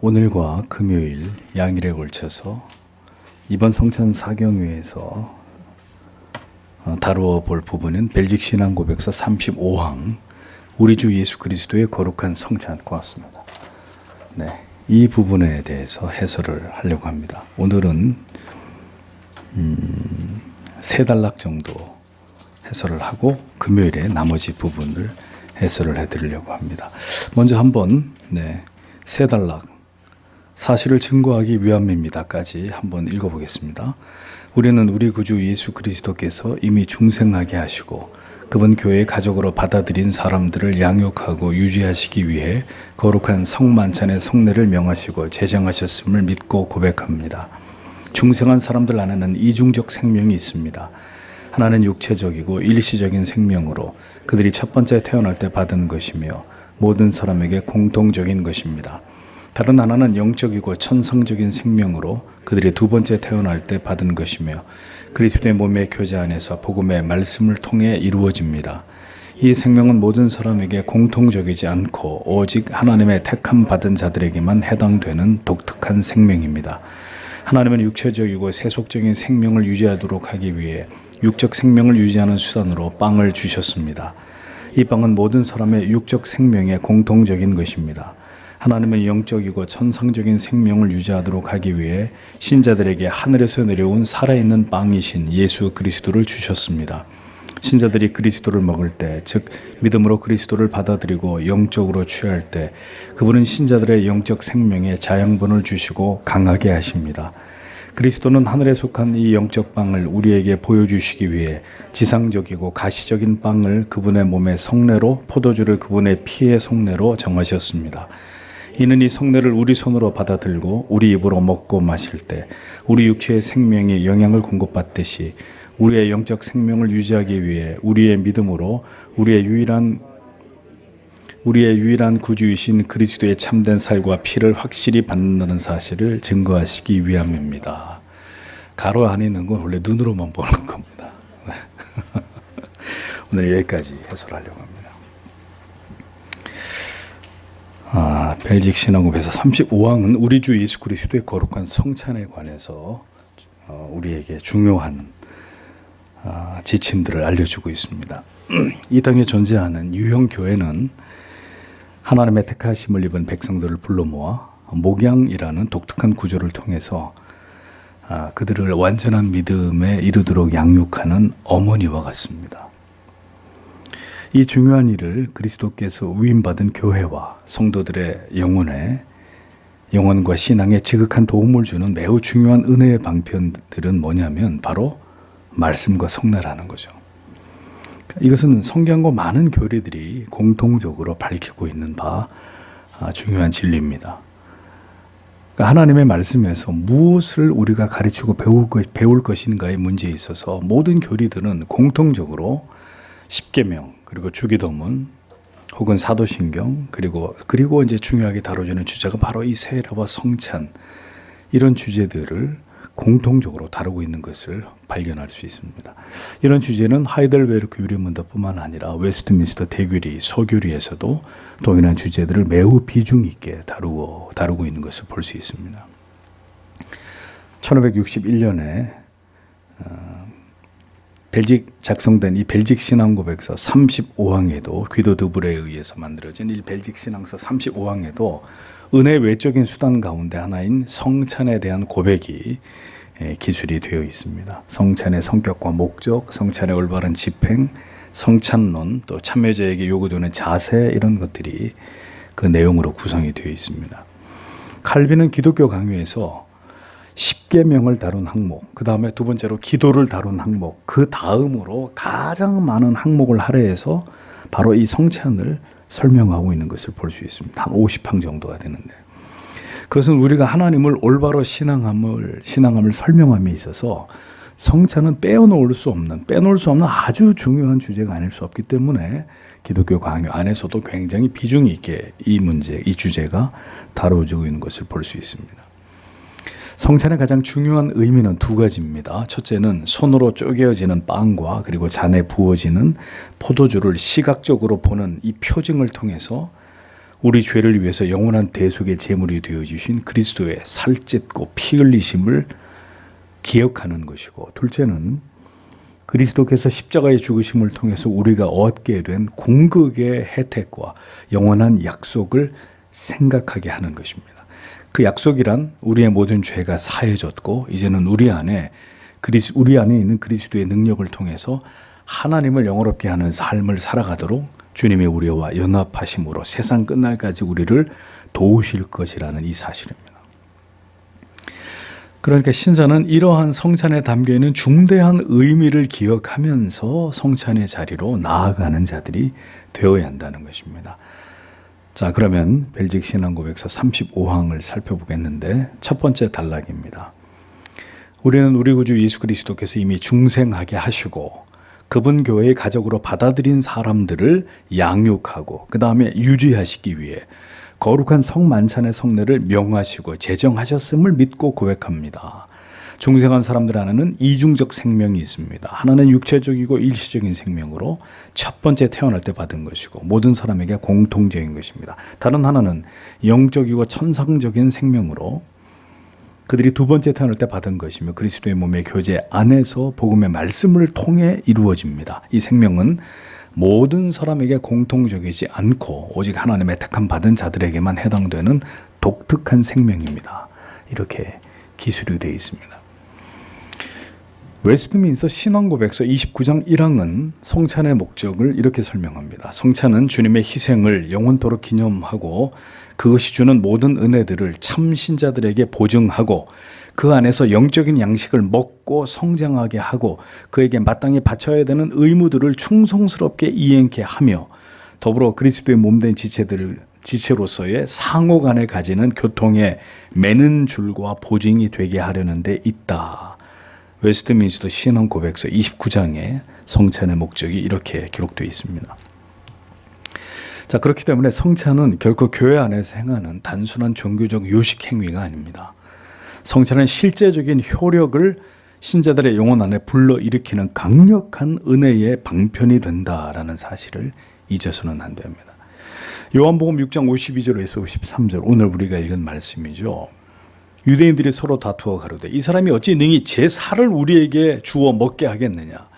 오늘과 금요일 양일에 걸쳐서 이번 성찬 사경회에서 다루어 볼 부분은 벨직 신앙 고백서 35항 우리 주 예수 그리스도의 거룩한 성찬 고맙습니다. 네, 이 부분에 대해서 해설을 하려고 합니다. 오늘은 세 단락 정도 해설을 하고 금요일에 나머지 부분을 해설을 해드리려고 합니다. 먼저 한번 세 단락 사실을 증거하기 위함입니다까지 한번 읽어보겠습니다. 우리는 우리 구주 예수 그리스도께서 이미 중생하게 하시고 그분 교회의 가족으로 받아들인 사람들을 양육하고 유지하시기 위해 거룩한 성만찬의 성례를 명하시고 제정하셨음을 믿고 고백합니다. 중생한 사람들 안에는 이중적 생명이 있습니다. 하나는 육체적이고 일시적인 생명으로 그들이 첫 번째 태어날 때 받은 것이며 모든 사람에게 공통적인 것입니다. 다른 하나는 영적이고 천성적인 생명으로 그들이 두 번째 태어날 때 받은 것이며 그리스도의 몸의 교제 안에서 복음의 말씀을 통해 이루어집니다. 이 생명은 모든 사람에게 공통적이지 않고 오직 하나님의 택함 받은 자들에게만 해당되는 독특한 생명입니다. 하나님은 육체적이고 세속적인 생명을 유지하도록 하기 위해 육적 생명을 유지하는 수단으로 빵을 주셨습니다. 이 빵은 모든 사람의 육적 생명의 공통적인 것입니다. 하나님은 영적이고 천상적인 생명을 유지하도록 하기 위해 신자들에게 하늘에서 내려온 살아있는 빵이신 예수 그리스도를 주셨습니다. 신자들이 그리스도를 먹을 때, 즉 믿음으로 그리스도를 받아들이고 영적으로 취할 때 그분은 신자들의 영적 생명에 자양분을 주시고 강하게 하십니다. 그리스도는 하늘에 속한 이 영적 빵을 우리에게 보여주시기 위해 지상적이고 가시적인 빵을 그분의 몸의 성례로, 포도주를 그분의 피의 성례로 정하셨습니다. 이는 이 성례를 우리 손으로 받아들고 우리 입으로 먹고 마실 때 우리 육체의 생명이 영양을 공급받듯이 우리의 영적 생명을 유지하기 위해 우리의 믿음으로 우리의 유일한 구주이신 그리스도의 참된 살과 피를 확실히 받는다는 사실을 증거하시기 위함입니다. 가로 안에 있는 건 원래 눈으로만 보는 겁니다. 오늘 여기까지 해설하려고 합니다. 벨직 신앙고백서 35항은 우리 주 예수 그리스도의 거룩한 성찬에 관해서 우리에게 중요한 지침들을 알려주고 있습니다. 이 땅에 존재하는 유형 교회는 하나님의 택하심을 입은 백성들을 불러 모아 목양이라는 독특한 구조를 통해서 그들을 완전한 믿음에 이르도록 양육하는 어머니와 같습니다. 이 중요한 일을 그리스도께서 위임받은 교회와 성도들의 영혼과 신앙에 지극한 도움을 주는 매우 중요한 은혜의 방편들은 뭐냐면 바로 말씀과 성례라는 거죠. 이것은 성경과 많은 교리들이 공통적으로 밝히고 있는 중요한 진리입니다. 그러니까 하나님의 말씀에서 무엇을 우리가 가르치고 배울 것인가의 문제에 있어서 모든 교리들은 공통적으로 십계명 그리고 주기도문 혹은 사도신경 그리고 이제 중요하게 다뤄주는 주제가 바로 이 세례와 성찬 이런 주제들을 공통적으로 다루고 있는 것을 발견할 수 있습니다. 이런 주제는 하이델베르크 유리문답뿐만 아니라 웨스트민스터 대교리, 소교리에서도 동일한 주제들을 매우 비중 있게 다루고 있는 것을 볼 수 있습니다. 1561년에 작성된 이 벨직 신앙고백서 35항에도 귀도 드불에 의해서 만들어진 이 벨직 신앙서 35항에도 은혜 외적인 수단 가운데 하나인 성찬에 대한 고백이 기술이 되어 있습니다. 성찬의 성격과 목적, 성찬의 올바른 집행, 성찬론, 또 참여자에게 요구되는 자세 이런 것들이 그 내용으로 구성이 되어 있습니다. 칼빈은 기독교 강요에서 십계명을 다룬 항목, 그 다음에 두 번째로 기도를 다룬 항목, 그 다음으로 가장 많은 항목을 할애해서 바로 이 성찬을 설명하고 있는 것을 볼 수 있습니다. 한 50항 정도가 되는데 그것은 우리가 하나님을 올바로 신앙함을 설명함에 있어서 성찬은 빼놓을 수 없는 아주 중요한 주제가 아닐 수 없기 때문에 기독교 강요 안에서도 굉장히 비중 있게 이 주제가 다뤄지고 있는 것을 볼 수 있습니다. 성찬의 가장 중요한 의미는 두 가지입니다. 첫째는 손으로 쪼개어지는 빵과 그리고 잔에 부어지는 포도주를 시각적으로 보는 이 표징을 통해서 우리 죄를 위해서 영원한 대속의 제물이 되어주신 그리스도의 살찢고 피 흘리심을 기억하는 것이고, 둘째는 그리스도께서 십자가의 죽으심을 통해서 우리가 얻게 된 궁극의 혜택과 영원한 약속을 생각하게 하는 것입니다. 그 약속이란 우리의 모든 죄가 사해졌고 이제는 우리 안에 있는 그리스도의 능력을 통해서 하나님을 영화롭게 하는 삶을 살아가도록 주님의 우리와 연합하심으로 세상 끝날까지 우리를 도우실 것이라는 이 사실입니다. 그러니까 신자는 이러한 성찬에 담겨있는 중대한 의미를 기억하면서 성찬의 자리로 나아가는 자들이 되어야 한다는 것입니다. 자, 그러면 벨직 신앙고백서 35항을 살펴보겠는데, 첫 번째 단락입니다. 우리는 우리 구주 예수 그리스도께서 이미 중생하게 하시고 그분 교회의 가족으로 받아들인 사람들을 양육하고 그 다음에 유지하시기 위해 거룩한 성만찬의 성례를 명하시고 제정하셨음을 믿고 고백합니다. 중생한 사람들 안에는 이중적 생명이 있습니다. 하나는 육체적이고 일시적인 생명으로 첫 번째 태어날 때 받은 것이고 모든 사람에게 공통적인 것입니다. 다른 하나는 영적이고 천상적인 생명으로 그들이 두 번째 태어날 때 받은 것이며 그리스도의 몸의 교제 안에서 복음의 말씀을 통해 이루어집니다. 이 생명은 모든 사람에게 공통적이지 않고 오직 하나님의 택함 받은 자들에게만 해당되는 독특한 생명입니다. 이렇게 기술이 되어 있습니다. 웨스트민스터 신앙고백서 29장 1항은 성찬의 목적을 이렇게 설명합니다. 성찬은 주님의 희생을 영원토록 기념하고 그것이 주는 모든 은혜들을 참 신자들에게 보증하고 그 안에서 영적인 양식을 먹고 성장하게 하고 그에게 마땅히 바쳐야 되는 의무들을 충성스럽게 이행케 하며 더불어 그리스도의 몸된 지체로서의 상호 간에 가지는 교통의 매는 줄과 보증이 되게 하려는 데 있다. 웨스트민스터 신앙고백서 29장에 성찬의 목적이 이렇게 기록되어 있습니다. 자, 그렇기 때문에 성찬은 결코 교회 안에서 행하는 단순한 종교적 요식 행위가 아닙니다. 성찬은 실제적인 효력을 신자들의 영혼 안에 불러일으키는 강력한 은혜의 방편이 된다라는 사실을 잊어서는 안 됩니다. 요한복음 6장 52절에서 53절, 오늘 우리가 읽은 말씀이죠. 유대인들이 서로 다투어 가로되 이 사람이 어찌 능히 제 살을 우리에게 주어 먹게 하겠느냐.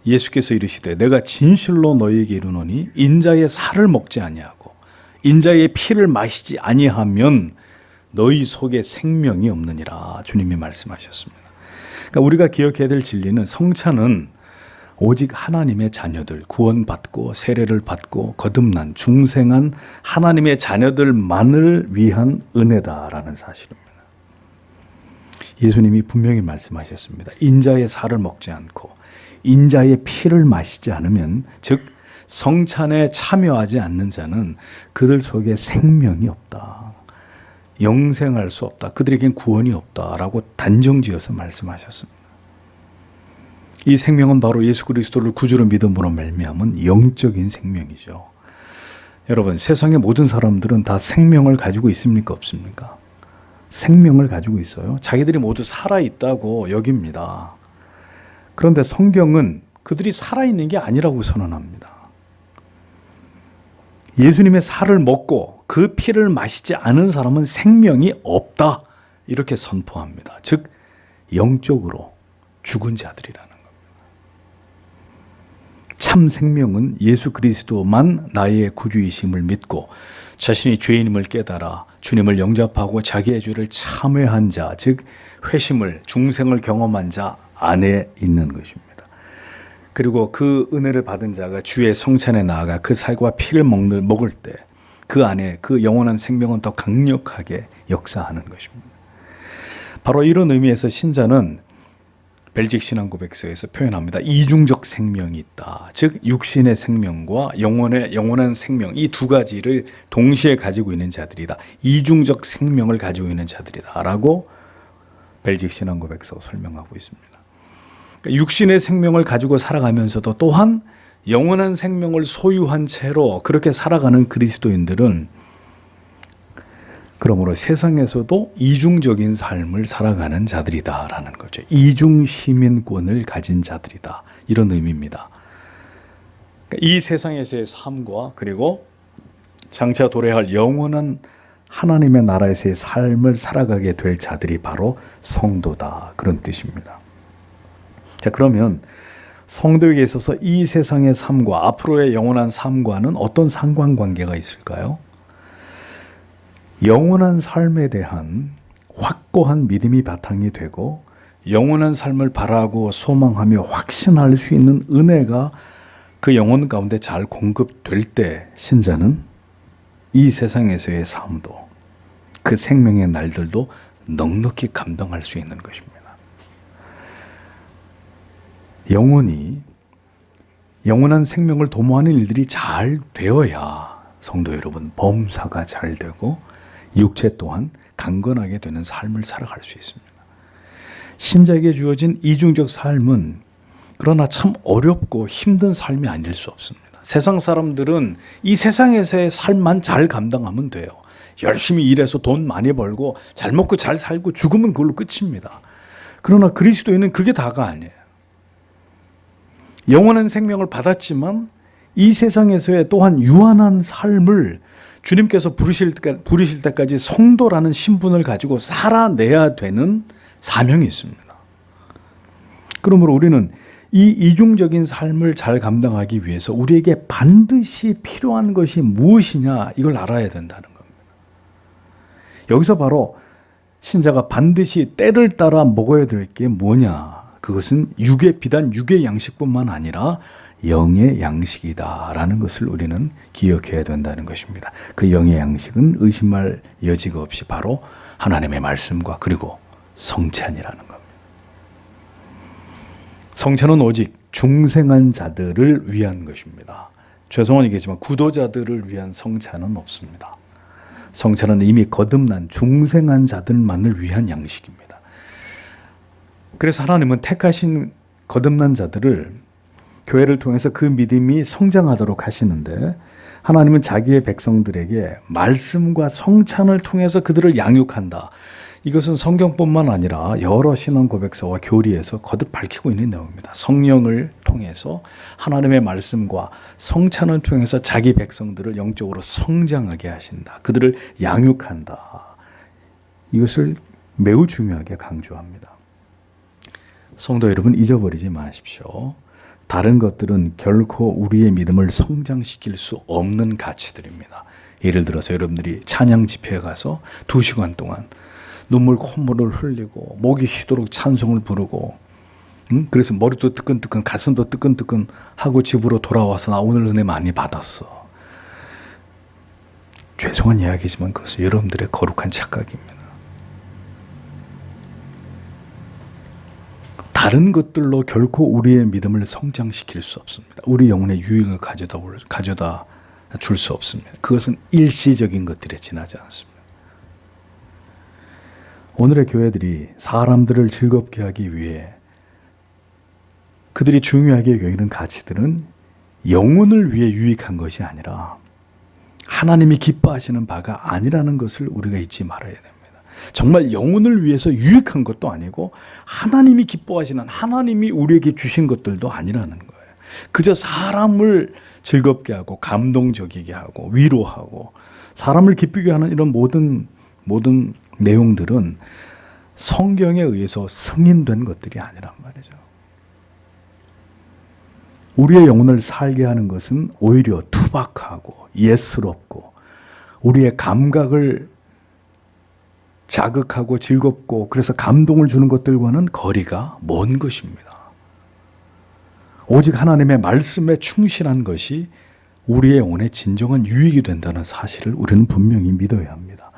예수께서 이르시되 내가 진실로 너희에게 이르노니 인자의 살을 먹지 아니하고 인자의 피를 마시지 아니하면 너희 속에 생명이 없느니라. 주님이 말씀하셨습니다. 그러니까 우리가 기억해야 될 진리는 성찬은 오직 하나님의 자녀들, 구원받고 세례를 받고 거듭난 중생한 하나님의 자녀들만을 위한 은혜다라는 사실입니다. 예수님이 분명히 말씀하셨습니다. 인자의 살을 먹지 않고 인자의 피를 마시지 않으면, 즉 성찬에 참여하지 않는 자는 그들 속에 생명이 없다. 영생할 수 없다. 그들에겐 구원이 없다라고 단정지어서 말씀하셨습니다. 이 생명은 바로 예수 그리스도를 구주로 믿음으로 말미암은 영적인 생명이죠. 여러분, 세상의 모든 사람들은 다 생명을 가지고 있습니까? 없습니까? 생명을 가지고 있어요. 자기들이 모두 살아있다고 여깁니다. 그런데 성경은 그들이 살아있는 게 아니라고 선언합니다. 예수님의 살을 먹고 그 피를 마시지 않은 사람은 생명이 없다. 이렇게 선포합니다. 즉 영적으로 죽은 자들이라는 겁니다. 참 생명은 예수 그리스도만 나의 구주이심을 믿고 자신이 죄인임을 깨달아 주님을 영접하고 자기의 죄를 참회한 자, 즉 회심을, 중생을 경험한 자 안에 있는 것입니다. 그리고 그 은혜를 받은 자가 주의 성찬에 나아가 그 살과 피를 먹을 때 그 안에 그 영원한 생명은 더 강력하게 역사하는 것입니다. 바로 이런 의미에서 신자는 벨직 신앙고백서에서 표현합니다. 이중적 생명이 있다. 즉 육신의 생명과 영원한 생명, 이 두 가지를 동시에 가지고 있는 자들이다. 이중적 생명을 가지고 있는 자들이다 라고 벨직 신앙고백서 설명하고 있습니다. 그러니까 육신의 생명을 가지고 살아가면서도 또한 영원한 생명을 소유한 채로 그렇게 살아가는 그리스도인들은 그러므로 세상에서도 이중적인 삶을 살아가는 자들이다라는 거죠. 이중 시민권을 가진 자들이다. 이런 의미입니다. 이 세상에서의 삶과 그리고 장차 도래할 영원한 하나님의 나라에서의 삶을 살아가게 될 자들이 바로 성도다. 그런 뜻입니다. 자, 그러면 성도에게 있어서 이 세상의 삶과 앞으로의 영원한 삶과는 어떤 상관관계가 있을까요? 영원한 삶에 대한 확고한 믿음이 바탕이 되고 영원한 삶을 바라고 소망하며 확신할 수 있는 은혜가 그 영혼 가운데 잘 공급될 때 신자는 이 세상에서의 삶도 그 생명의 날들도 넉넉히 감당할 수 있는 것입니다. 영원한 생명을 도모하는 일들이 잘 되어야 성도 여러분 범사가 잘 되고 육체 또한 강건하게 되는 삶을 살아갈 수 있습니다. 신자에게 주어진 이중적 삶은 그러나 참 어렵고 힘든 삶이 아닐 수 없습니다. 세상 사람들은 이 세상에서의 삶만 잘 감당하면 돼요. 열심히 일해서 돈 많이 벌고 잘 먹고 잘 살고 죽으면 그걸로 끝입니다. 그러나 그리스도인은 그게 다가 아니에요. 영원한 생명을 받았지만 이 세상에서의 또한 유한한 삶을 주님께서 부르실 때까지 성도라는 신분을 가지고 살아내야 되는 사명이 있습니다. 그러므로 우리는 이 이중적인 삶을 잘 감당하기 위해서 우리에게 반드시 필요한 것이 무엇이냐 이걸 알아야 된다는 겁니다. 여기서 바로 신자가 반드시 때를 따라 먹어야 될 게 뭐냐? 그것은 비단 육의 양식뿐만 아니라 영의 양식이다라는 것을 우리는 기억해야 된다는 것입니다. 그 영의 양식은 의심할 여지가 없이 바로 하나님의 말씀과 그리고 성찬이라는 겁니다. 성찬은 오직 중생한 자들을 위한 것입니다. 죄송한 얘기지만 구도자들을 위한 성찬은 없습니다. 성찬은 이미 거듭난 중생한 자들만을 위한 양식입니다. 그래서 하나님은 택하신 거듭난 자들을 교회를 통해서 그 믿음이 성장하도록 하시는데 하나님은 자기의 백성들에게 말씀과 성찬을 통해서 그들을 양육한다. 이것은 성경뿐만 아니라 여러 신앙 고백서와 교리에서 거듭 밝히고 있는 내용입니다. 성령을 통해서 하나님의 말씀과 성찬을 통해서 자기 백성들을 영적으로 성장하게 하신다. 그들을 양육한다. 이것을 매우 중요하게 강조합니다. 성도 여러분 잊어버리지 마십시오. 다른 것들은 결코 우리의 믿음을 성장시킬 수 없는 가치들입니다. 예를 들어서 여러분들이 찬양 집회에 가서 2시간 동안 눈물 콧물을 흘리고 목이 쉬도록 찬송을 부르고 그래서 머리도 뜨끈뜨끈 가슴도 뜨끈뜨끈 하고 집으로 돌아와서 나 오늘 은혜 많이 받았어. 죄송한 이야기지만 그것은 여러분들의 거룩한 착각입니다. 다른 것들로 결코 우리의 믿음을 성장시킬 수 없습니다. 우리 영혼의 유익을 가져다 줄 수 없습니다. 그것은 일시적인 것들에 지나지 않습니다. 오늘의 교회들이 사람들을 즐겁게 하기 위해 그들이 중요하게 여기는 가치들은 영혼을 위해 유익한 것이 아니라 하나님이 기뻐하시는 바가 아니라는 것을 우리가 잊지 말아야 됩니다. 정말 영혼을 위해서 유익한 것도 아니고 하나님이 기뻐하시는 하나님이 우리에게 주신 것들도 아니라는 거예요. 그저 사람을 즐겁게 하고 감동적이게 하고 위로하고 사람을 기쁘게 하는 이런 모든 내용들은 성경에 의해서 승인된 것들이 아니란 말이죠. 우리의 영혼을 살게 하는 것은 오히려 투박하고 예스럽고 우리의 감각을 자극하고 즐겁고 그래서 감동을 주는 것들과는 거리가 먼 것입니다. 오직 하나님의 말씀에 충실한 것이 우리의 영혼의 진정한 유익이 된다는 사실을 우리는 분명히 믿어야 합니다.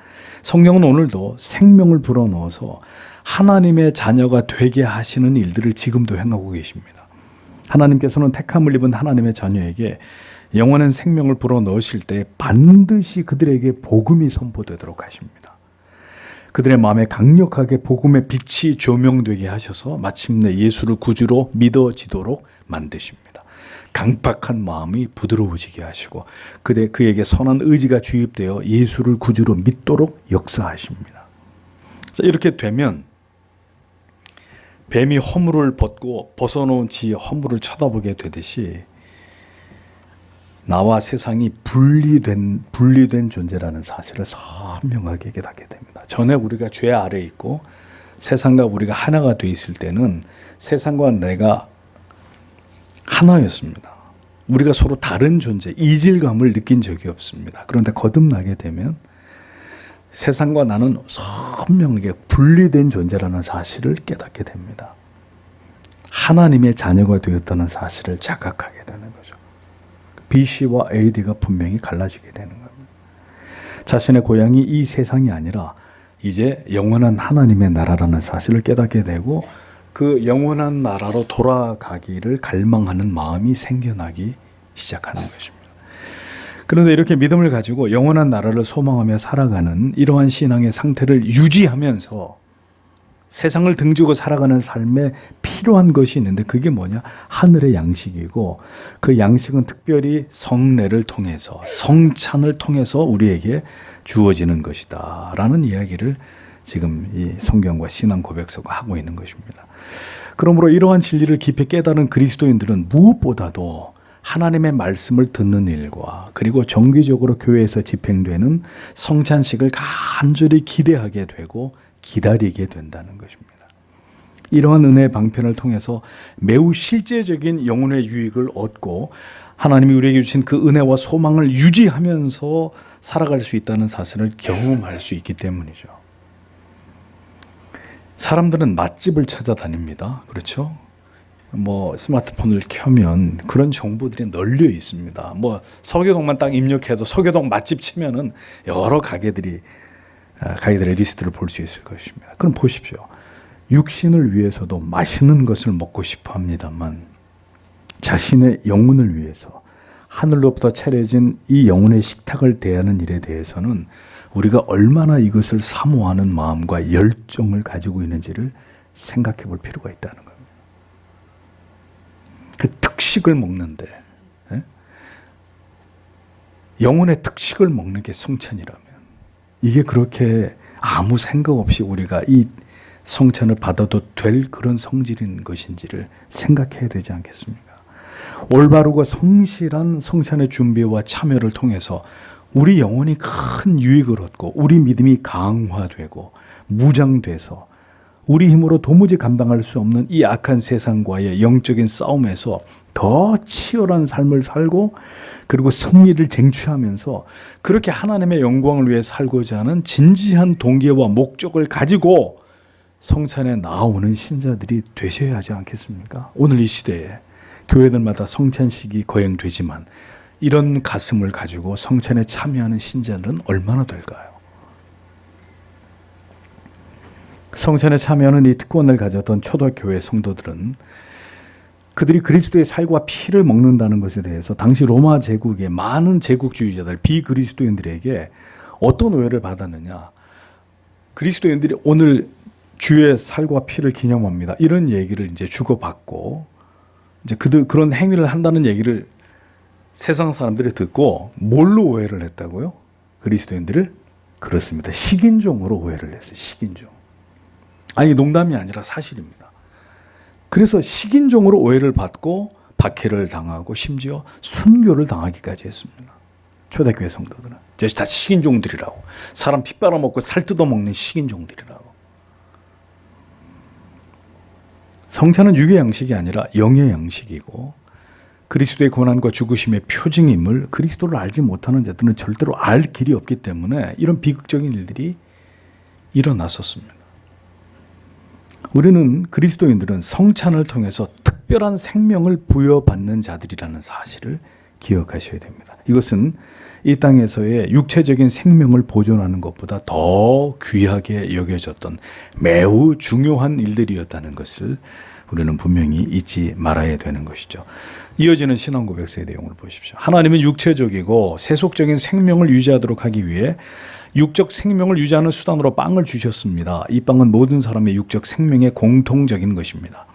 성경은 오늘도 생명을 불어넣어서 하나님의 자녀가 되게 하시는 일들을 지금도 행하고 계십니다. 하나님께서는 택함을 입은 하나님의 자녀에게 영원한 생명을 불어넣으실 때 반드시 그들에게 복음이 선포되도록 하십니다. 그들의 마음에 강력하게 복음의 빛이 조명되게 하셔서 마침내 예수를 구주로 믿어지도록 만드십니다. 강팍한 마음이 부드러워지게 하시고 그에게 선한 의지가 주입되어 예수를 구주로 믿도록 역사하십니다. 이렇게 되면 뱀이 허물을 벗고 벗어놓은 지 허물을 쳐다보게 되듯이 나와 세상이 분리된 존재라는 사실을 선명하게 깨닫게 됩니다. 전에 우리가 죄 아래 있고 세상과 우리가 하나가 돼 있을 때는 세상과 내가 하나였습니다. 우리가 서로 다른 존재, 이질감을 느낀 적이 없습니다. 그런데 거듭나게 되면 세상과 나는 선명하게 분리된 존재라는 사실을 깨닫게 됩니다. 하나님의 자녀가 되었다는 사실을 자각하게 되는 거죠. BC와 AD가 분명히 갈라지게 되는 겁니다. 자신의 고향이 이 세상이 아니라 이제 영원한 하나님의 나라라는 사실을 깨닫게 되고 그 영원한 나라로 돌아가기를 갈망하는 마음이 생겨나기 시작하는 것입니다. 그런데 이렇게 믿음을 가지고 영원한 나라를 소망하며 살아가는 이러한 신앙의 상태를 유지하면서 세상을 등지고 살아가는 삶에 필요한 것이 있는데 그게 뭐냐? 하늘의 양식이고 그 양식은 특별히 성례를 통해서 성찬을 통해서 우리에게 주어지는 것이다 라는 이야기를 지금 이 성경과 신앙 고백서가 하고 있는 것입니다. 그러므로 이러한 진리를 깊이 깨달은 그리스도인들은 무엇보다도 하나님의 말씀을 듣는 일과 그리고 정기적으로 교회에서 집행되는 성찬식을 간절히 기대하게 되고 기다리게 된다는 것입니다. 이러한 은혜의 방편을 통해서 매우 실제적인 영혼의 유익을 얻고 하나님이 우리에게 주신 그 은혜와 소망을 유지하면서 살아갈 수 있다는 사실을 경험할 수 있기 때문이죠. 사람들은 맛집을 찾아다닙니다. 그렇죠? 스마트폰을 켜면 그런 정보들이 널려 있습니다. 서교동만 딱 입력해도 서교동 맛집 치면은 여러 가게들의 리스트를 볼 수 있을 것입니다. 그럼 보십시오. 육신을 위해서도 맛있는 것을 먹고 싶어 합니다만 자신의 영혼을 위해서 하늘로부터 차려진 이 영혼의 식탁을 대하는 일에 대해서는 우리가 얼마나 이것을 사모하는 마음과 열정을 가지고 있는지를 생각해 볼 필요가 있다는 겁니다. 그 특식을 먹는데 영혼의 특식을 먹는 게 성찬이라면 이게 그렇게 아무 생각 없이 우리가 이 성찬을 받아도 될 그런 성질인 것인지를 생각해야 되지 않겠습니까? 올바르고 성실한 성찬의 준비와 참여를 통해서 우리 영혼이 큰 유익을 얻고 우리 믿음이 강화되고 무장돼서 우리 힘으로 도무지 감당할 수 없는 이 악한 세상과의 영적인 싸움에서 더 치열한 삶을 살고 그리고 승리를 쟁취하면서 그렇게 하나님의 영광을 위해 살고자 하는 진지한 동기와 목적을 가지고 성찬에 나오는 신자들이 되셔야 하지 않겠습니까? 오늘 이 시대에 교회들마다 성찬식이 거행되지만 이런 가슴을 가지고 성찬에 참여하는 신자들은 얼마나 될까요? 성찬에 참여하는 이 특권을 가졌던 초대교회 성도들은 그들이 그리스도의 살과 피를 먹는다는 것에 대해서 당시 로마 제국의 많은 제국주의자들, 비그리스도인들에게 어떤 오해를 받았느냐. 그리스도인들이 오늘 주의 살과 피를 기념합니다. 이런 얘기를 이제 주고받고 이제 그런 행위를 한다는 얘기를 세상 사람들이 듣고 뭘로 오해를 했다고요? 그리스도인들을? 그렇습니다. 식인종으로 오해를 했어요. 식인종. 아니 농담이 아니라 사실입니다. 그래서 식인종으로 오해를 받고 박해를 당하고 심지어 순교를 당하기까지 했습니다. 초대교회 성도들은. 저희 다 식인종들이라고. 사람 피 빨아먹고 살 뜯어먹는 식인종들이라고. 성찬은 육의 양식이 아니라 영의 양식이고 그리스도의 고난과 죽으심의 표징임을 그리스도를 알지 못하는 자들은 절대로 알 길이 없기 때문에 이런 비극적인 일들이 일어났었습니다. 우리는 그리스도인들은 성찬을 통해서 특별한 생명을 부여받는 자들이라는 사실을 기억하셔야 됩니다. 이것은 이 땅에서의 육체적인 생명을 보존하는 것보다 더 귀하게 여겨졌던 매우 중요한 일들이었다는 것을 우리는 분명히 잊지 말아야 되는 것이죠. 이어지는 신앙 고백서의 내용을 보십시오. 하나님은 육체적이고 세속적인 생명을 유지하도록 하기 위해 육적 생명을 유지하는 수단으로 빵을 주셨습니다. 이 빵은 모든 사람의 육적 생명의 공통적인 것입니다.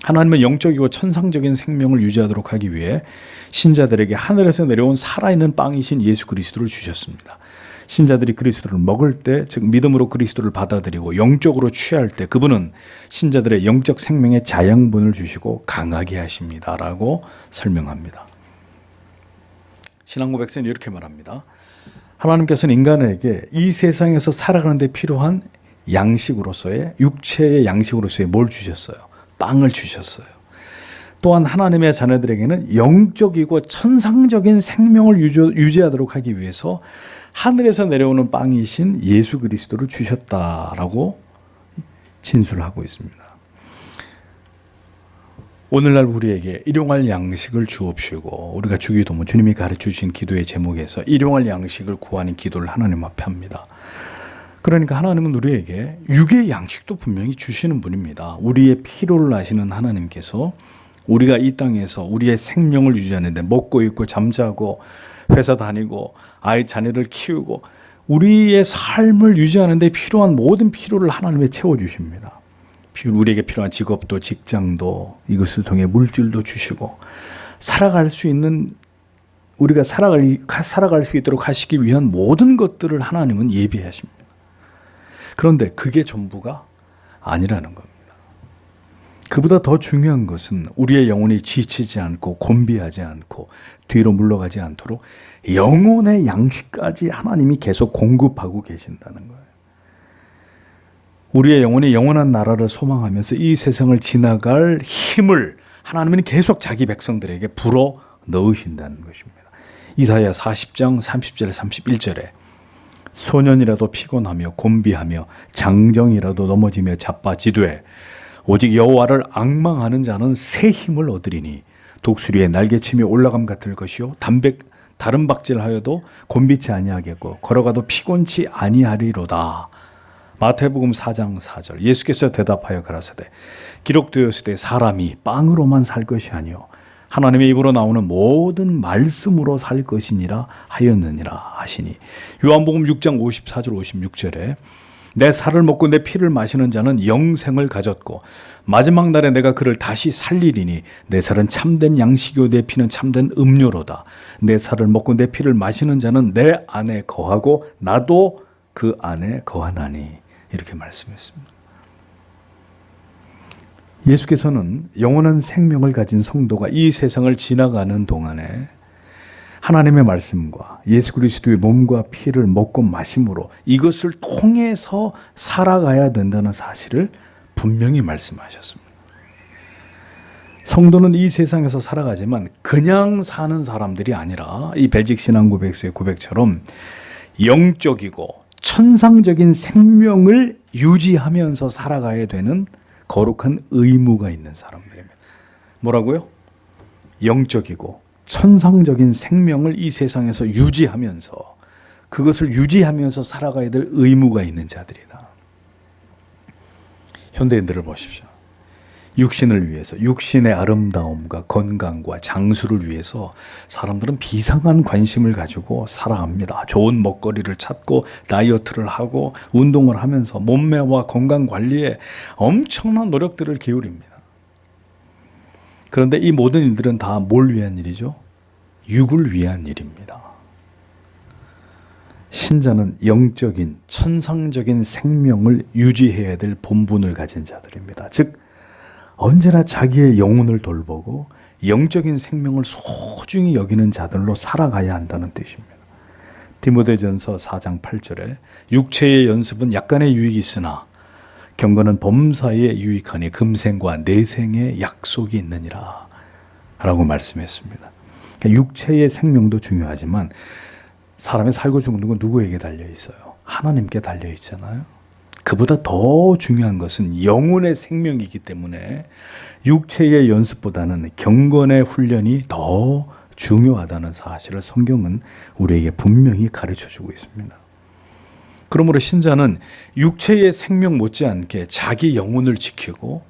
하나님은 영적이고 천상적인 생명을 유지하도록 하기 위해 신자들에게 하늘에서 내려온 살아있는 빵이신 예수 그리스도를 주셨습니다. 신자들이 그리스도를 먹을 때, 즉 믿음으로 그리스도를 받아들이고 영적으로 취할 때 그분은 신자들의 영적 생명의 자양분을 주시고 강하게 하십니다라고 설명합니다. 신앙고백서는 이렇게 말합니다. 하나님께서는 인간에게 이 세상에서 살아가는 데 필요한 양식으로서의 육체의 양식으로서의 뭘 주셨어요? 빵을 주셨어요. 또한 하나님의 자녀들에게는 영적이고 천상적인 생명을 유지하도록 하기 위해서 하늘에서 내려오는 빵이신 예수 그리스도를 주셨다라고 진술을 하고 있습니다. 오늘날 우리에게 일용할 양식을 주옵시고, 우리가 주기도문 주님이 가르쳐 주신 기도의 제목에서 일용할 양식을 구하는 기도를 하나님 앞에 합니다. 그러니까 하나님은 우리에게 육의 양식도 분명히 주시는 분입니다. 우리의 필요를 아시는 하나님께서 우리가 이 땅에서 우리의 생명을 유지하는데 먹고 입고 잠자고 회사 다니고 아이 자녀를 키우고 우리의 삶을 유지하는 데 필요한 모든 필요를 하나님이 채워주십니다. 우리에게 필요한 직업도 직장도 이것을 통해 물질도 주시고 살아갈 수 있는 우리가 살아갈 수 있도록 하시기 위한 모든 것들을 하나님은 예비하십니다. 그런데 그게 전부가 아니라는 겁니다. 그보다 더 중요한 것은 우리의 영혼이 지치지 않고 곤비하지 않고 뒤로 물러가지 않도록 영혼의 양식까지 하나님이 계속 공급하고 계신다는 거예요. 우리의 영혼이 영원한 나라를 소망하면서 이 세상을 지나갈 힘을 하나님은 계속 자기 백성들에게 불어 넣으신다는 것입니다. 이사야 40장 30절 31절에 소년이라도 피곤하며 곤비하며 장정이라도 넘어지며 자빠지되 오직 여호와를 앙망하는 자는 새 힘을 얻으리니 독수리의 날개침이 올라감 같을 것이요 다른 박질하여도 곤비치 아니하겠고 걸어가도 피곤치 아니하리로다. 마태복음 4장 4절 예수께서 대답하여 가라사대 기록되었으되 사람이 빵으로만 살 것이 아니요 하나님의 입으로 나오는 모든 말씀으로 살 것이니라 하였느니라 하시니 요한복음 6장 54절 56절에 내 살을 먹고 내 피를 마시는 자는 영생을 가졌고 마지막 날에 내가 그를 다시 살리리니 내 살은 참된 양식이요 내 피는 참된 음료로다. 내 살을 먹고 내 피를 마시는 자는 내 안에 거하고 나도 그 안에 거하나니 이렇게 말씀했습니다. 예수께서는 영원한 생명을 가진 성도가 이 세상을 지나가는 동안에 하나님의 말씀과 예수 그리스도의 몸과 피를 먹고 마심으로 이것을 통해서 살아가야 된다는 사실을 분명히 말씀하셨습니다. 성도는 이 세상에서 살아가지만 그냥 사는 사람들이 아니라 이 벨직 신앙고백서의 고백처럼 영적이고 천상적인 생명을 유지하면서 살아가야 되는 거룩한 의무가 있는 사람들입니다. 뭐라고요? 영적이고 천상적인 생명을 이 세상에서 유지하면서 그것을 유지하면서 살아가야 될 의무가 있는 자들이다. 현대인들을 보십시오. 육신을 위해서 육신의 아름다움과 건강과 장수를 위해서 사람들은 비상한 관심을 가지고 살아갑니다. 좋은 먹거리를 찾고 다이어트를 하고 운동을 하면서 몸매와 건강 관리에 엄청난 노력들을 기울입니다. 그런데 이 모든 일들은 다 뭘 위한 일이죠? 육을 위한 일입니다. 신자는 영적인 천상적인 생명을 유지해야 될 본분을 가진 자들입니다. 즉 언제나 자기의 영혼을 돌보고 영적인 생명을 소중히 여기는 자들로 살아가야 한다는 뜻입니다. 디모데전서 4장 8절에 육체의 연습은 약간의 유익이 있으나 경건은 범사에 유익하니 금생과 내생의 약속이 있느니라 라고 말씀했습니다. 그러니까 육체의 생명도 중요하지만 사람이 살고 죽는 건 누구에게 달려 있어요? 하나님께 달려 있잖아요. 그보다 더 중요한 것은 영혼의 생명이기 때문에 육체의 연습보다는 경건의 훈련이 더 중요하다는 사실을 성경은 우리에게 분명히 가르쳐주고 있습니다. 그러므로 신자는 육체의 생명 못지않게 자기 영혼을 지키고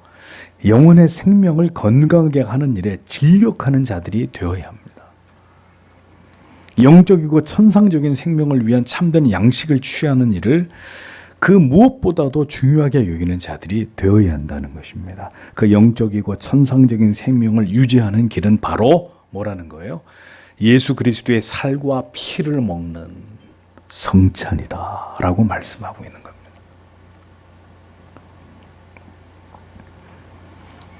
영혼의 생명을 건강하게 하는 일에 진력하는 자들이 되어야 합니다. 영적이고 천상적인 생명을 위한 참된 양식을 취하는 일을 그 무엇보다도 중요하게 여기는 자들이 되어야 한다는 것입니다. 그 영적이고 천상적인 생명을 유지하는 길은 바로 뭐라는 거예요? 예수 그리스도의 살과 피를 먹는 성찬이다 라고 말씀하고 있는 겁니다.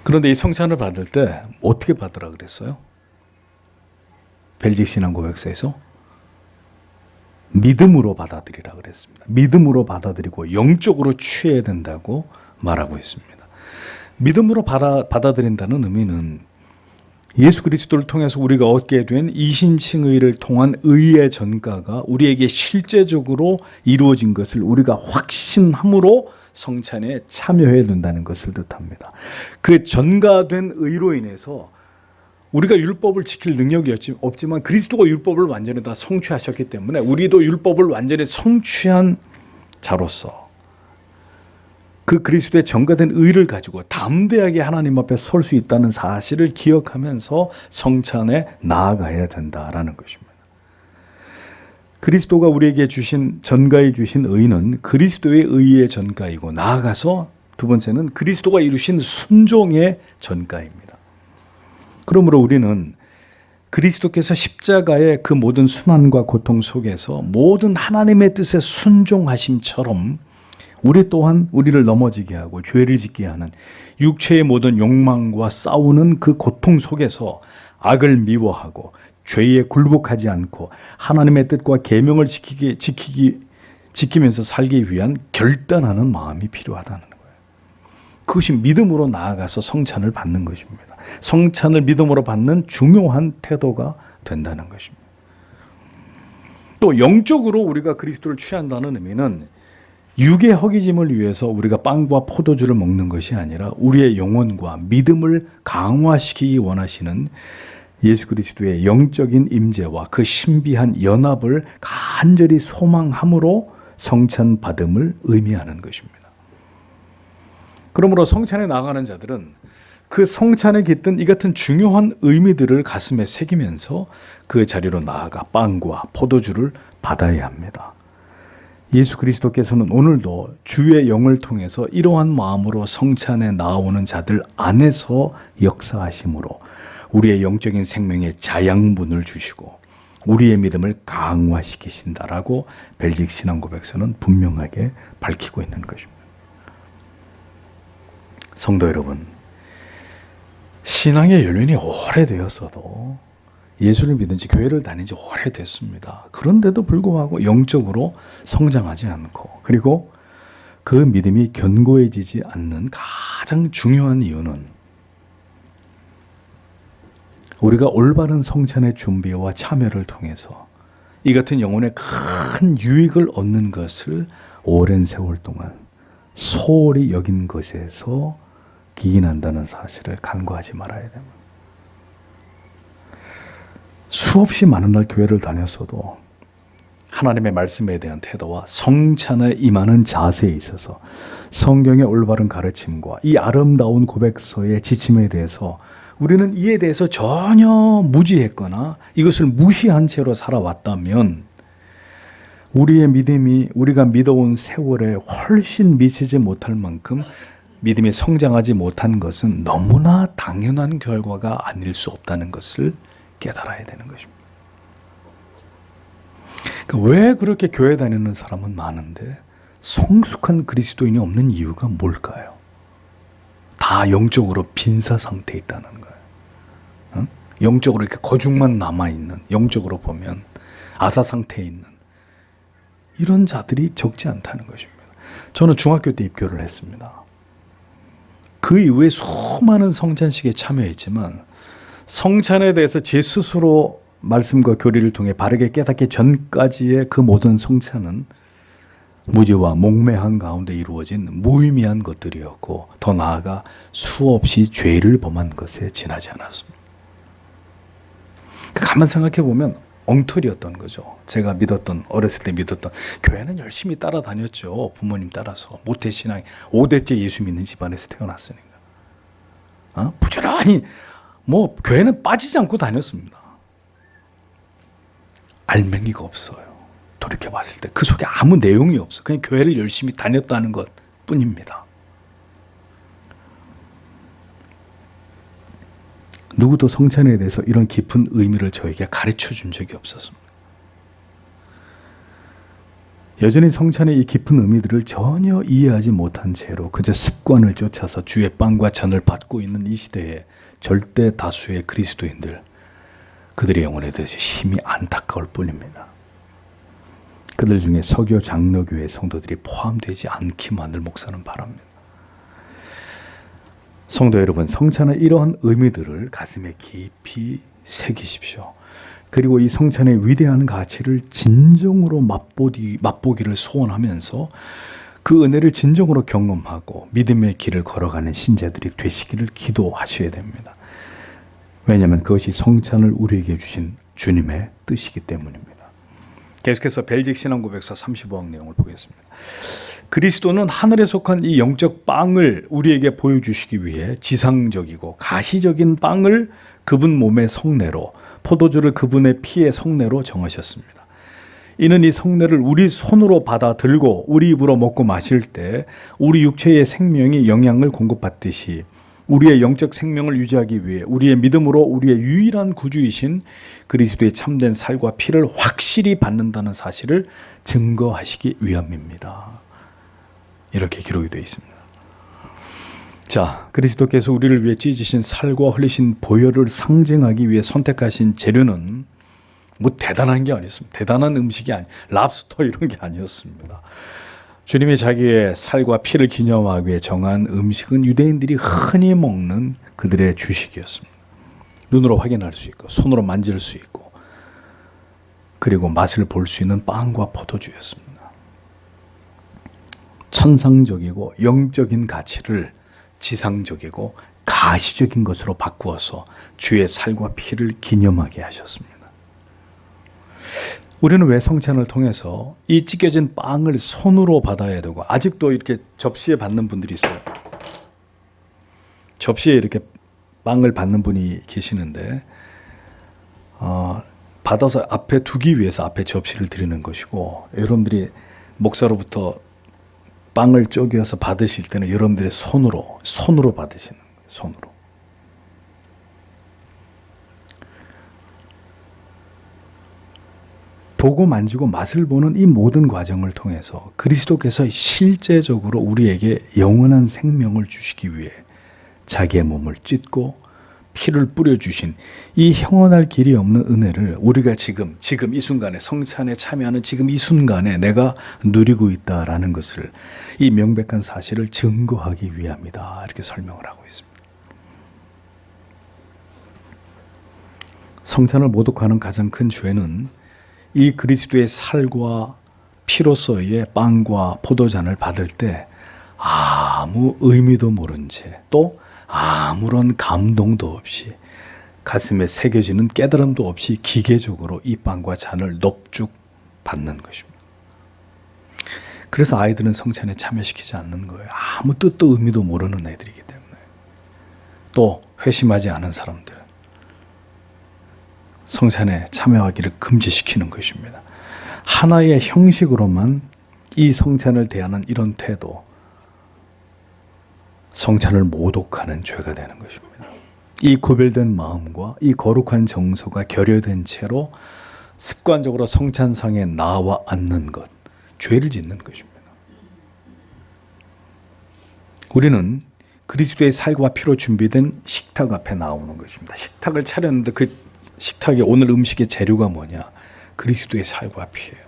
그런데 이 성찬을 받을 때 어떻게 받으라 그랬어요? 벨직 신앙 고백서에서 믿음으로 받아들이라 그랬습니다. 믿음으로 받아들이고 영적으로 취해야 된다고 말하고 있습니다. 믿음으로 받아들인다는 의미는 예수 그리스도를 통해서 우리가 얻게 된 이신칭의를 통한 의의 전가가 우리에게 실제적으로 이루어진 것을 우리가 확신함으로 성찬에 참여해야 된다는 것을 뜻합니다. 그 전가된 의로 인해서 우리가 율법을 지킬 능력이 없지만 그리스도가 율법을 완전히 다 성취하셨기 때문에 우리도 율법을 완전히 성취한 자로서 그 그리스도의 전가된 의를 가지고 담대하게 하나님 앞에 설 수 있다는 사실을 기억하면서 성찬에 나아가야 된다라는 것입니다. 그리스도가 우리에게 주신 전가해 주신 의는 그리스도의 의의 전가이고 나아가서 두 번째는 그리스도가 이루신 순종의 전가입니다. 그러므로 우리는 그리스도께서 십자가의 그 모든 순환과 고통 속에서 모든 하나님의 뜻에 순종하심처럼 우리 또한 우리를 넘어지게 하고 죄를 짓게 하는 육체의 모든 욕망과 싸우는 그 고통 속에서 악을 미워하고 죄에 굴복하지 않고 하나님의 뜻과 계명을 지키면서 살기 위한 결단하는 마음이 필요하다는 거예요. 그것이 믿음으로 나아가서 성찬을 받는 것입니다. 성찬을 믿음으로 받는 중요한 태도가 된다는 것입니다. 또 영적으로 우리가 그리스도를 취한다는 의미는 육의 허기짐을 위해서 우리가 빵과 포도주를 먹는 것이 아니라 우리의 영혼과 믿음을 강화시키기 원하시는 예수 그리스도의 영적인 임재와 그 신비한 연합을 간절히 소망함으로 성찬 받음을 의미하는 것입니다. 그러므로 성찬에 나아가는 자들은 그 성찬에 깃든 이 같은 중요한 의미들을 가슴에 새기면서 그 자리로 나아가 빵과 포도주를 받아야 합니다. 예수 그리스도께서는 오늘도 주의 영을 통해서 이러한 마음으로 성찬에 나아오는 자들 안에서 역사하심으로 우리의 영적인 생명에 자양분을 주시고 우리의 믿음을 강화시키신다라고 벨직 신앙 고백서는 분명하게 밝히고 있는 것입니다. 성도 여러분, 신앙의 연륜이 오래되었어도 예수를 믿은 지 교회를 다닌 지 오래됐습니다. 그런데도 불구하고 영적으로 성장하지 않고 그리고 그 믿음이 견고해지지 않는 가장 중요한 이유는 우리가 올바른 성찬의 준비와 참여를 통해서 이 같은 영혼의 큰 유익을 얻는 것을 오랜 세월 동안 소홀히 여긴 것에서 기인한다는 사실을 간과하지 말아야 됩니다. 수없이 많은 날 교회를 다녔어도 하나님의 말씀에 대한 태도와 성찬에 임하는 자세에 있어서 성경의 올바른 가르침과 이 아름다운 고백서의 지침에 대해서 우리는 이에 대해서 전혀 무지했거나 이것을 무시한 채로 살아왔다면 우리의 믿음이 우리가 믿어온 세월에 훨씬 미치지 못할 만큼 믿음이 성장하지 못한 것은 너무나 당연한 결과가 아닐 수 없다는 것을 깨달아야 되는 것입니다. 왜 그렇게 교회 다니는 사람은 많은데 성숙한 그리스도인이 없는 이유가 뭘까요? 다 영적으로 빈사 상태에 있다는 거예요. 응? 영적으로 이렇게 거죽만 남아있는, 영적으로 보면 아사 상태에 있는 이런 자들이 적지 않다는 것입니다. 저는 중학교 때 입교를 했습니다. 그 이후에 수많은 성찬식에 참여했지만 성찬에 대해서 제 스스로 말씀과 교리를 통해 바르게 깨닫기 전까지의 그 모든 성찬은 무지와 목매한 가운데 이루어진 무의미한 것들이었고 더 나아가 수없이 죄를 범한 것에 지나지 않았습니다. 가만 생각해 보면 엉터리였던 거죠. 제가 믿었던 어렸을 때 믿었던 교회는 열심히 따라다녔죠. 부모님 따라서 모태신앙 5대째 예수 믿는 집안에서 태어났으니까 부지런히 교회는 빠지지 않고 다녔습니다. 알맹이가 없어요. 돌이켜봤을 때 그 속에 아무 내용이 없어. 그냥 교회를 열심히 다녔다는 것 뿐입니다. 누구도 성찬에 대해서 이런 깊은 의미를 저에게 가르쳐 준 적이 없었습니다. 여전히 성찬의 이 깊은 의미들을 전혀 이해하지 못한 채로 그저 습관을 쫓아서 주의 빵과 잔을 받고 있는 이 시대에 절대 다수의 그리스도인들, 그들의 영혼에 대해서 심히 안타까울 뿐입니다. 그들 중에 서교 장로교회 성도들이 포함되지 않기만을 목사는 바랍니다. 성도 여러분, 성찬의 이러한 의미들을 가슴에 깊이 새기십시오. 그리고 이 성찬의 위대한 가치를 진정으로 맛보기를 소원하면서 그 은혜를 진정으로 경험하고 믿음의 길을 걸어가는 신자들이 되시기를 기도하셔야 됩니다. 왜냐하면 그것이 성찬을 우리에게 주신 주님의 뜻이기 때문입니다. 계속해서 벨직 신앙고백서 35강 내용을 보겠습니다. 그리스도는 하늘에 속한 이 영적 빵을 우리에게 보여주시기 위해 지상적이고 가시적인 빵을 그분 몸의 성례로, 포도주를 그분의 피의 성례로 정하셨습니다. 이는 이 성례를 우리 손으로 받아 들고 우리 입으로 먹고 마실 때 우리 육체의 생명이 영양을 공급받듯이 우리의 영적 생명을 유지하기 위해 우리의 믿음으로 우리의 유일한 구주이신 그리스도의 참된 살과 피를 확실히 받는다는 사실을 증거하시기 위함입니다. 이렇게 기록이 되어 있습니다. 자, 그리스도께서 우리를 위해 찢으신 살과 흘리신 보혈을 상징하기 위해 선택하신 재료는 뭐 대단한 게 아니었습니다. 대단한 음식이 랍스터 이런 게 아니었습니다. 주님이 자기의 살과 피를 기념하기 위해 정한 음식은 유대인들이 흔히 먹는 그들의 주식이었습니다. 눈으로 확인할 수 있고 손으로 만질 수 있고 그리고 맛을 볼 수 있는 빵과 포도주였습니다. 천상적이고 영적인 가치를 지상적이고 가시적인 것으로 바꾸어서 주의 살과 피를 기념하게 하셨습니다. 우리는 왜 성찬을 통해서 이 찢겨진 빵을 손으로 받아야 되고 아직도 이렇게 접시에 받는 분들이 있어요. 접시에 이렇게 빵을 받는 분이 계시는데 받아서 앞에 두기 위해서 앞에 접시를 드리는 것이고 여러분들이 목사로부터 빵을 쪼개서 받으실 때는 여러분들의 손으로 받으시는 거예요. 손으로. 보고 만지고 맛을 보는 이 모든 과정을 통해서 그리스도께서 실제적으로 우리에게 영원한 생명을 주시기 위해 자기의 몸을 찢고 피를 뿌려주신 이 형언할 길이 없는 은혜를 우리가 지금 이 순간에 성찬에 참여하는 지금 이 순간에 내가 누리고 있다라는 것을 이 명백한 사실을 증거하기 위함이다. 이렇게 설명을 하고 있습니다. 성찬을 모독하는 가장 큰 죄는 이 그리스도의 살과 피로서의 빵과 포도잔을 받을 때 아무 의미도 모른 채 또 아무런 감동도 없이 가슴에 새겨지는 깨달음도 없이 기계적으로 이 빵과 잔을 넙죽 받는 것입니다. 그래서 아이들은 성찬에 참여시키지 않는 거예요. 아무 뜻도 의미도 모르는 애들이기 때문에. 또 회심하지 않은 사람들 성찬에 참여하기를 금지시키는 것입니다. 하나의 형식으로만 이 성찬을 대하는 이런 태도, 성찬을 모독하는 죄가 되는 것입니다. 이 구별된 마음과 이 거룩한 정서가 결여된 채로 습관적으로 성찬상에 나와 앉는 것, 죄를 짓는 것입니다. 우리는 그리스도의 살과 피로 준비된 식탁 앞에 나오는 것입니다. 식탁을 차렸는데 그 식탁에 오늘 음식의 재료가 뭐냐? 그리스도의 살과 피예요.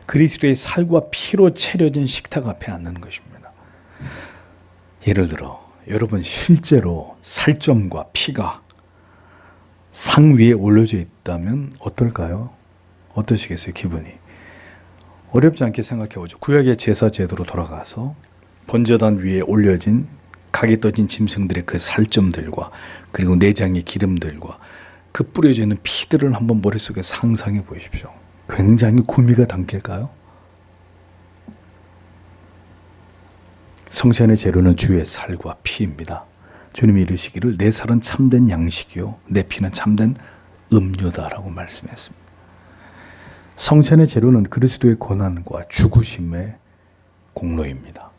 그리스도의 살과 피로 차려진 식탁 앞에 앉는 것입니다. 예를 들어 여러분 실제로 살점과 피가 상 위에 올려져 있다면 어떨까요? 어떠시겠어요? 기분이 어렵지 않게 생각해 보죠. 구약의 제사 제도로 돌아가서 번제단 위에 올려진 각이 떠진 짐승들의 그 살점들과 그리고 내장의 기름들과 그 뿌려져 있는 피들을 한번 머릿속에 상상해 보십시오. 굉장히 구미가 당길까요? 성찬의 재료는 주의 살과 피입니다. 주님이 이르시기를 내 살은 참된 양식이요 내 피는 참된 음료다라고 말씀했습니다. 성찬의 재료는 그리스도의 고난과 죽으심의 공로입니다.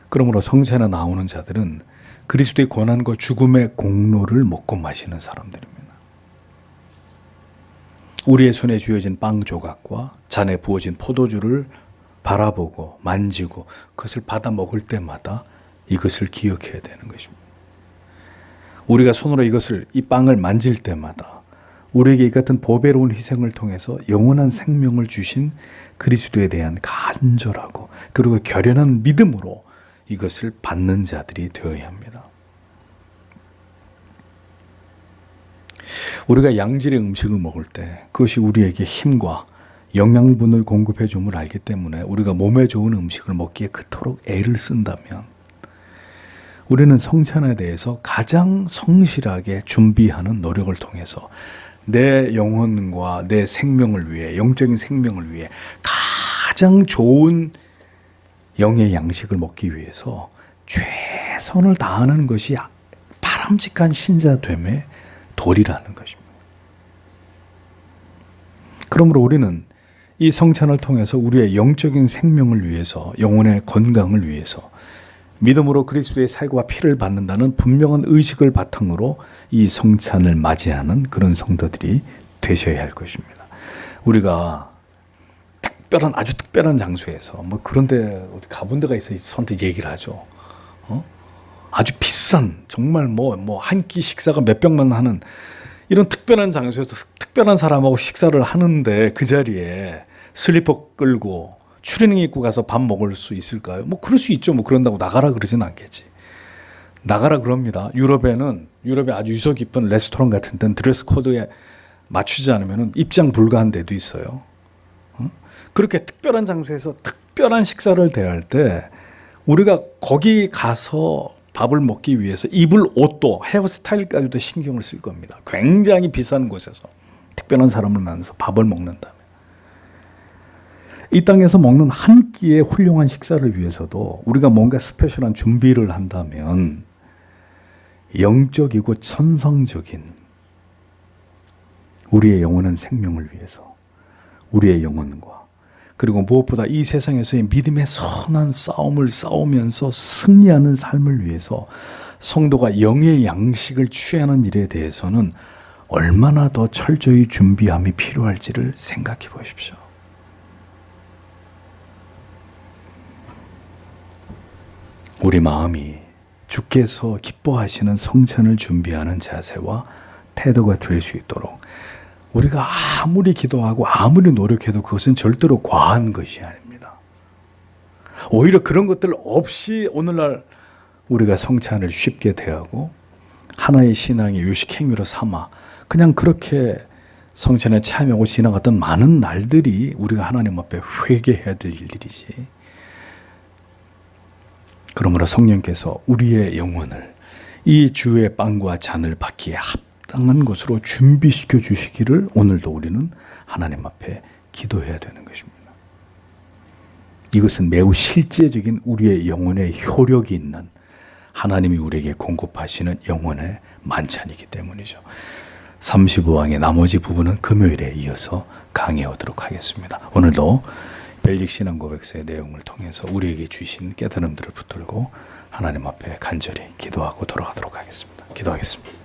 그러므로 성찬에 나오는 자들은 그리스도의 고난과 죽음의 공로를 먹고 마시는 사람들입니다. 우리의 손에 쥐어진 빵 조각과 잔에 부어진 포도주를 바라보고 만지고 그것을 받아 먹을 때마다 이것을 기억해야 되는 것입니다. 우리가 손으로 이 빵을 만질 때마다 우리에게 이 같은 보배로운 희생을 통해서 영원한 생명을 주신 그리스도에 대한 간절하고 그리고 결연한 믿음으로 이것을 받는 자들이 되어야 합니다. 우리가 양질의 음식을 먹을 때 그것이 우리에게 힘과 영양분을 공급해 줌을 알기 때문에 우리가 몸에 좋은 음식을 먹기에 그토록 애를 쓴다면 우리는 성찬에 대해서 가장 성실하게 준비하는 노력을 통해서 내 영혼과 내 생명을 위해, 영적인 생명을 위해 가장 좋은 영의 양식을 먹기 위해서 최선을 다하는 것이 바람직한 신자됨의 도리라는 것입니다. 그러므로 우리는 이 성찬을 통해서 우리의 영적인 생명을 위해서, 영혼의 건강을 위해서 믿음으로 그리스도의 살과 피를 받는다는 분명한 의식을 바탕으로 이 성찬을 맞이하는 그런 성도들이 되셔야 할 것입니다. 우리가 아주 특별한 장소에서 뭐 그런데 어디 가본 데가 있어 선뜻 얘기를 하죠. 아주 비싼 정말 뭐 한 끼 식사가 몇백만 하는 이런 특별한 장소에서 특별한 사람하고 식사를 하는데 그 자리에 슬리퍼 끌고 추리닝 입고 가서 밥 먹을 수 있을까요? 뭐 그럴 수 있죠. 뭐 그런다고 나가라 그러지는 않겠지. 나가라 그럽니다. 유럽에 아주 유서 깊은 레스토랑 같은 데는 드레스 코드에 맞추지 않으면 입장 불가한 데도 있어요. 그렇게 특별한 장소에서 특별한 식사를 대할 때 우리가 거기 가서 밥을 먹기 위해서 입을 옷도 헤어스타일까지도 신경을 쓸 겁니다. 굉장히 비싼 곳에서 특별한 사람을 만나서 밥을 먹는다면 이 땅에서 먹는 한 끼의 훌륭한 식사를 위해서도 우리가 뭔가 스페셜한 준비를 한다면 영적이고 천성적인 우리의 영원한 생명을 위해서 우리의 영혼과 그리고 무엇보다 이 세상에서의 믿음의 선한 싸움을 싸우면서 승리하는 삶을 위해서 성도가 영의 양식을 취하는 일에 대해서는 얼마나 더 철저히 준비함이 필요할지를 생각해 보십시오. 우리 마음이 주께서 기뻐하시는 성찬을 준비하는 자세와 태도가 될 수 있도록 우리가 아무리 기도하고 아무리 노력해도 그것은 절대로 과한 것이 아닙니다. 오히려 그런 것들 없이 오늘날 우리가 성찬을 쉽게 대하고 하나의 신앙의 요식 행위로 삼아 그냥 그렇게 성찬에 참여하고 지나갔던 많은 날들이 우리가 하나님 앞에 회개해야 될 일들이지. 그러므로 성령께서 우리의 영혼을 이 주의 빵과 잔을 받기에 합당한 것으로 준비시켜 주시기를 오늘도 우리는 하나님 앞에 기도해야 되는 것입니다. 이것은 매우 실제적인 우리의 영혼의 효력이 있는 하나님이 우리에게 공급하시는 영혼의 만찬이기 때문이죠. 35왕의 나머지 부분은 금요일에 이어서 강해오도록 하겠습니다. 오늘도 벨직 신앙 고백서의 내용을 통해서 우리에게 주신 깨달음들을 붙들고 하나님 앞에 간절히 기도하고 돌아가도록 하겠습니다. 기도하겠습니다.